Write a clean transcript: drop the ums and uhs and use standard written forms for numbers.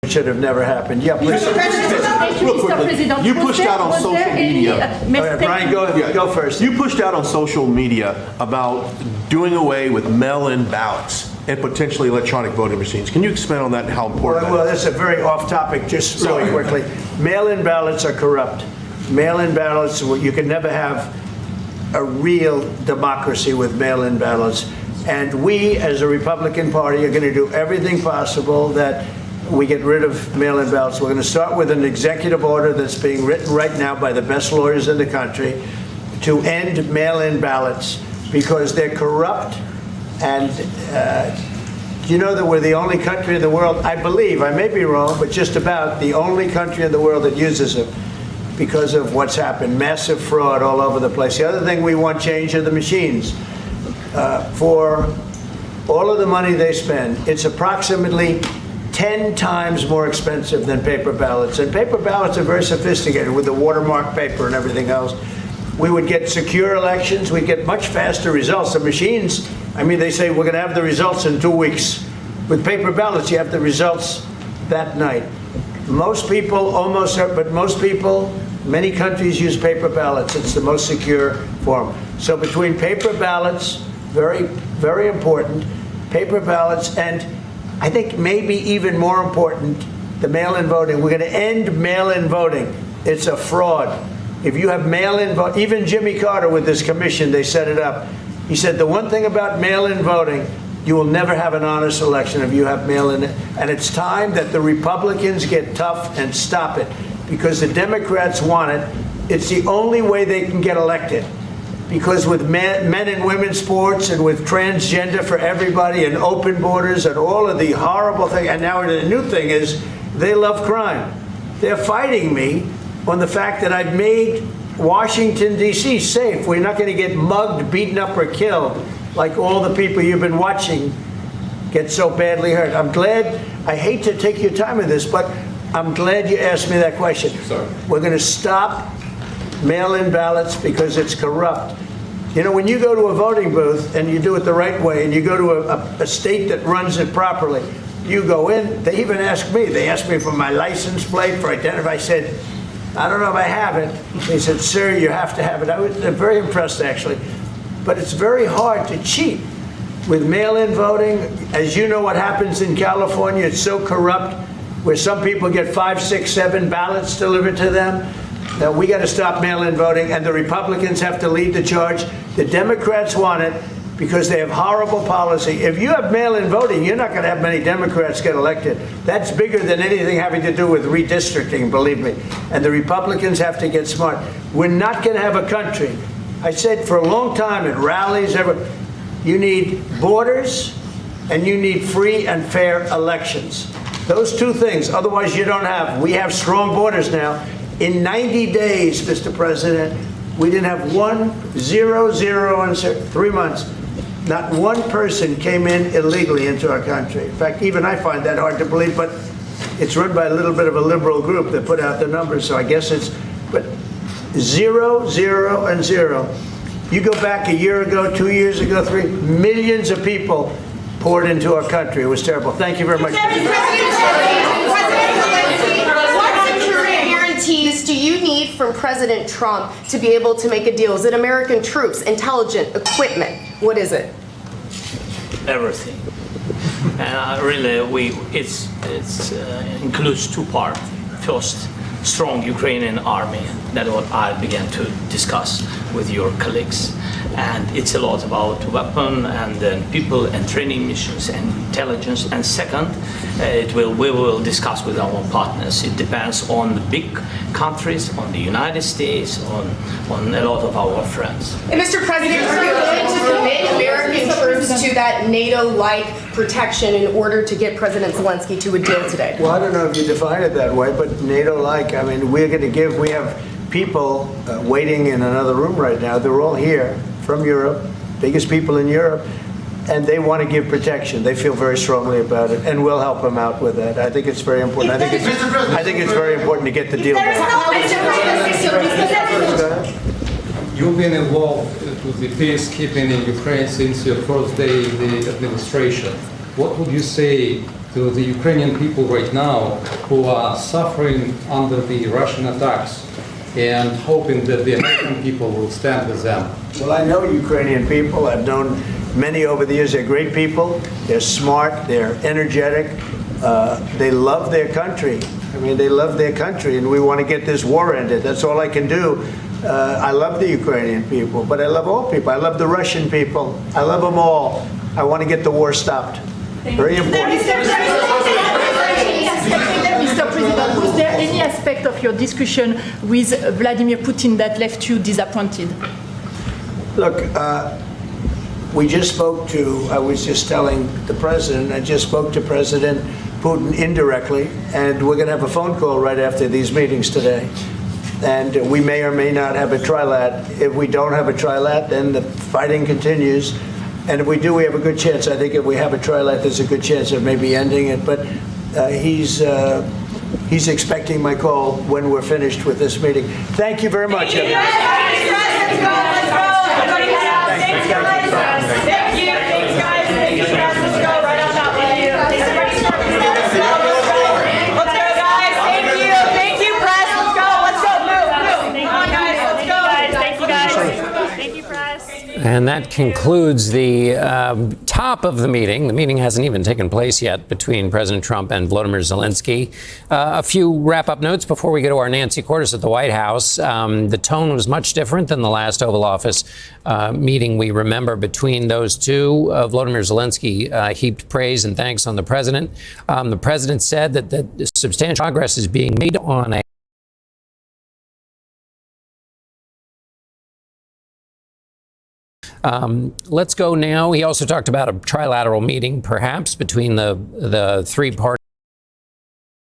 should have never happened. Yeah, please. Real quickly, you pushed out on social media. All right, Brian, go first. You pushed out on social media about doing away with mail-in ballots and potentially electronic voting machines. Can you expand on that and how important Well, that is? that's a very off-topic, just really quickly. Mail-in ballots are corrupt. Mail-in ballots, you can never have a real democracy with mail-in ballots. And we, as a Republican Party, are going to do everything possible that we get rid of mail-in ballots. We're going to start with an executive order that's being written right now by the best lawyers in the country to end mail-in ballots because they're corrupt. And you know that we're the only country in the world, I believe, I may be wrong, but just about the only country in the world that uses them because of what's happened. Massive fraud all over the place. The other thing we want change are the machines. For all of the money they spend, it's approximately 10 times more expensive than paper ballots. And paper ballots are very sophisticated with the watermark paper and everything else. We would get secure elections. We'd get much faster results. The machines, I mean, they say we're going to have the results in 2 weeks. With paper ballots, you have the results that night. Most people, but most people, many countries use paper ballots. It's the most secure form. So between paper ballots, very, very important, paper ballots, and I think maybe even more important, the mail-in voting. We're going to end mail-in voting. It's a fraud. If you have mail-in vote, even Jimmy Carter with this commission, they set it up. He said the one thing about mail-in voting, you will never have an honest election if you have mail-in. And it's time that the Republicans get tough and stop it because the Democrats want it. It's the only way they can get elected. Because with men and women's sports and with transgender for everybody and open borders and all of the horrible things, and now the new thing is they love crime. They're fighting me on the fact that I've made Washington, D.C. safe. We're not going to get mugged, beaten up, or killed like all the people you've been watching get so badly hurt. I'm glad, I hate to take your time with this, but I'm glad you asked me that question. Sorry. We're going to stop mail-in ballots because it's corrupt. You know, when you go to a voting booth and you do it the right way and you go to a state that runs it properly, you go in, they even ask me, they asked me for my license plate, for identity. I said, I don't know if I have it. They said, sir, you have to have it. I was very impressed, actually. But it's very hard to cheat with mail-in voting. As you know what happens in California, it's so corrupt, where some people get 5, 6, 7 ballots delivered to them. Now, we got to stop mail-in voting, and the Republicans have to lead the charge. The Democrats want it because they have horrible policy. If you have mail-in voting, you're not going to have many Democrats get elected. That's bigger than anything having to do with redistricting, believe me. And the Republicans have to get smart. We're not going to have a country. I said for a long time in rallies, you need borders and you need free and fair elections. Those two things, otherwise you don't have. We have strong borders now. In 90 days, Mr. President, we didn't have 0 in 3 months. Not one person came in illegally into our country. In fact, even I find that hard to believe, but it's run by a little bit of a liberal group that put out the numbers, so I guess it's, but 0, 0, and 0. You go back a year ago, 2 years ago, 3, millions of people poured into our country. It was terrible. Thank you very much. Do you need from President Trump to be able to make a deal? Is it American troops, intelligence, equipment? What is it? Everything. And really, it includes 2 parts. First, strong Ukrainian army. That's what I began to discuss with your colleagues. And it's a lot about weapon and then people and training missions and intelligence. And second, we will discuss with our partners. It depends on the big countries, on the United States, on a lot of our friends. And Mr. President, are you willing to commit American troops to that NATO-like protection in order to get President Zelensky to a deal today? Well, I don't know if you define it that way, but NATO-like, I mean, we're going to give, we have people waiting in another room right now. They're all here from Europe, biggest people in Europe, and they want to give protection. They feel very strongly about it, and we'll help them out with that. I think it's very important. I think it's very important to get the deal done. You've been involved with the peacekeeping in Ukraine since your first day in the administration. What would you say to to the Ukrainian people right now who are suffering under the Russian attacks and hoping that the American people will stand with them. Well, I know Ukrainian people. I've known many over the years. They're great people. They're smart. They're energetic. They love their country. I mean, they love their country, and we want to get this war ended. That's all I can do. I love the Ukrainian people, but I love all people. I love the Russian people. I love them all. I want to get the war stopped. Very important. Mr. President, was there any aspect of your discussion with Vladimir Putin that left you disappointed? Look, we just spoke to, I was just telling the president, I just spoke to President Putin indirectly, and we're going to have a phone call right after these meetings today. And we may or may not have a trilat. If we don't have a trilat, then the fighting continues. And if we do, we have a good chance. I think if we have a trilat, there's a good chance of maybe ending it. But he's expecting my call when we're finished with this meeting. Thank you very much. And that concludes the top of the meeting. The meeting hasn't even taken place yet between President Trump and Volodymyr Zelensky. A few wrap-up notes before we go to our Nancy quarters at the White House. The tone was much different than the last Oval Office meeting we remember between those two. Volodymyr Zelensky heaped praise and thanks on the president. The president said that substantial progress is being made on a let's go now. He also talked about a trilateral meeting, perhaps, between the three parties.